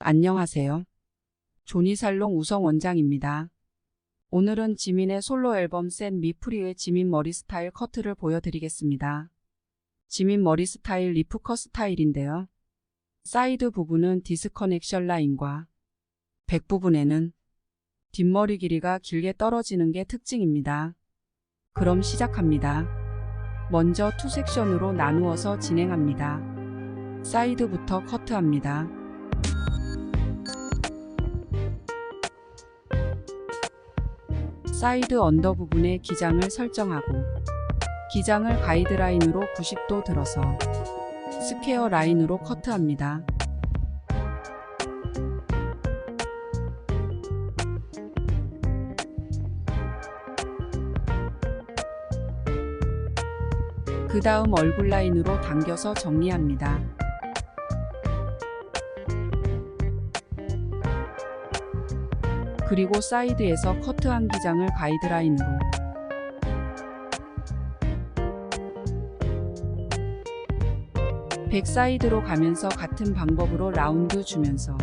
안녕하세요. 조니살롱 우성 원장입니다. 오늘은 지민의 솔로 앨범 샌 미프리의 지민 머리 스타일 커트를 보여드리겠습니다. 지민 머리 스타일 리프컷 스타일인데요. 사이드 부분은 디스커넥션 라인과 백 부분에는 뒷머리 길이가 길게 떨어지는 게 특징입니다. 그럼 시작합니다. 먼저 투 섹션으로 나누어서 진행합니다. 사이드부터 커트합니다. 사이드 언더 부분에 기장을 설정하고 기장을 가이드라인으로 90도 들어서 스퀘어 라인으로 커트합니다. 그 다음 얼굴 라인으로 당겨서 정리합니다. 그리고 사이드에서 커트한 기장을 가이드라인으로 백 사이드로 가면서 같은 방법으로 라운드 주면서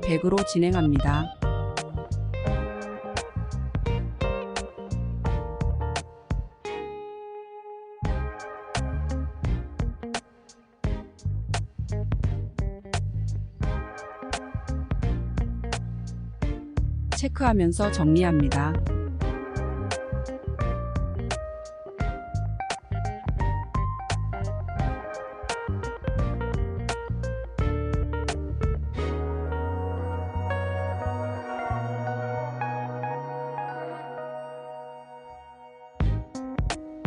백으로 진행합니다. 체크하면서 정리합니다.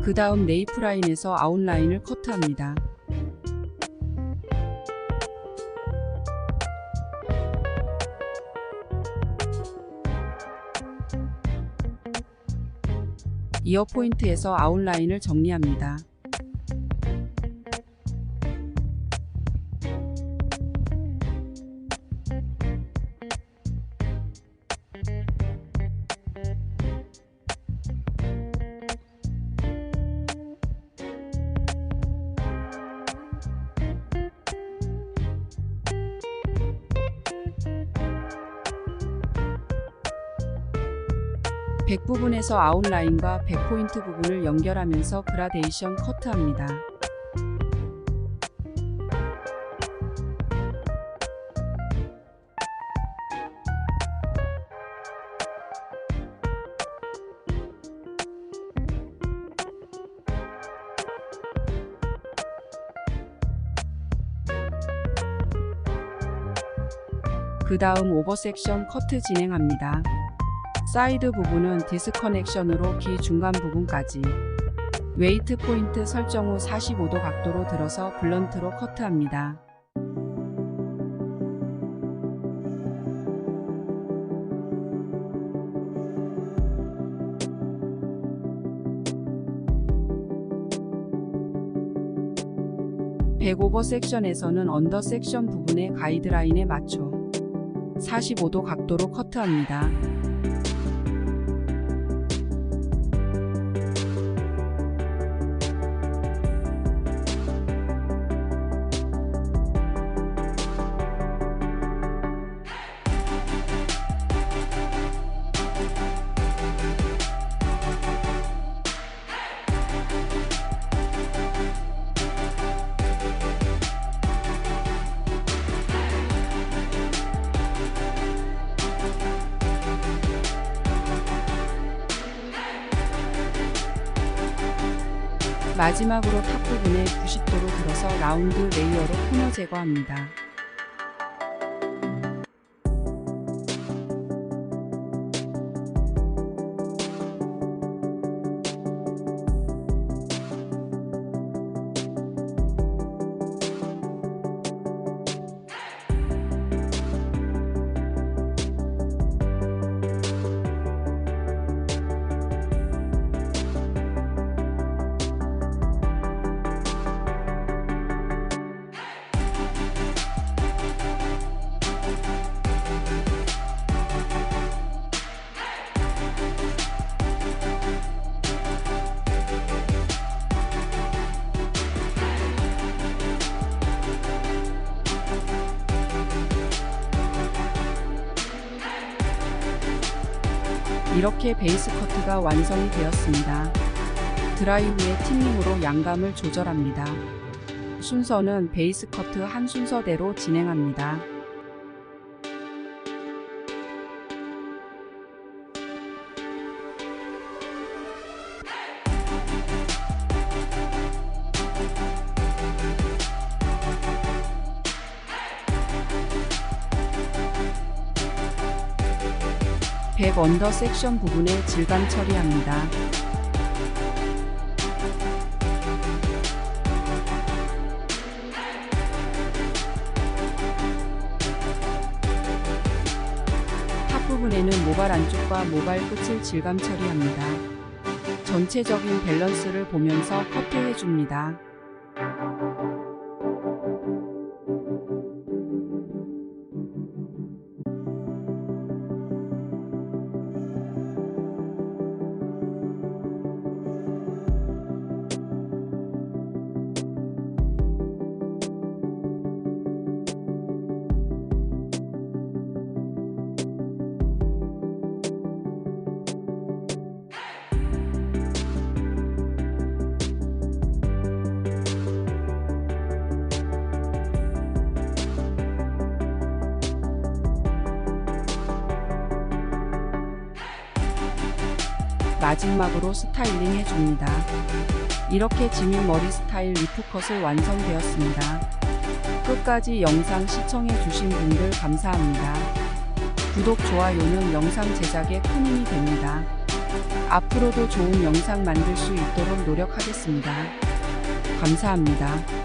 그 다음 네이프 라인에서 아웃라인을 커트합니다. 이어 포인트에서 아웃라인을 정리합니다. 백 부분에서 아웃라인과 백 포인트 부분을 연결하면서 그라데이션 커트합니다. 그 다음 오버 섹션 커트 진행합니다. 사이드 부분은 디스커넥션으로 귀 중간 부분까지 웨이트 포인트 설정 후 45도 각도로 들어서 블런트로 커트합니다. 백 오버 섹션에서는 언더 섹션 부분의 가이드라인에 맞춰 45도 각도로 커트합니다. 마지막으로 탑 부분에 90도로 들어서 라운드 레이어로 코너 제거합니다. 이렇게 베이스 커트가 완성이 되었습니다. 드라이 후에 틴닝으로 양감을 조절합니다. 순서는 베이스 커트 한 순서대로 진행합니다. 백 언더 섹션 부분에 질감 처리합니다. 탑 부분에는 모발 안쪽과 모발 끝을 질감 처리합니다. 전체적인 밸런스를 보면서 커트해 줍니다. 마지막으로 스타일링 해줍니다. 이렇게 지민 머리 스타일 리프컷을 완성되었습니다. 끝까지 영상 시청해 주신 분들 감사합니다. 구독, 좋아요는 영상 제작에 큰 힘이 됩니다. 앞으로도 좋은 영상 만들 수 있도록 노력하겠습니다. 감사합니다.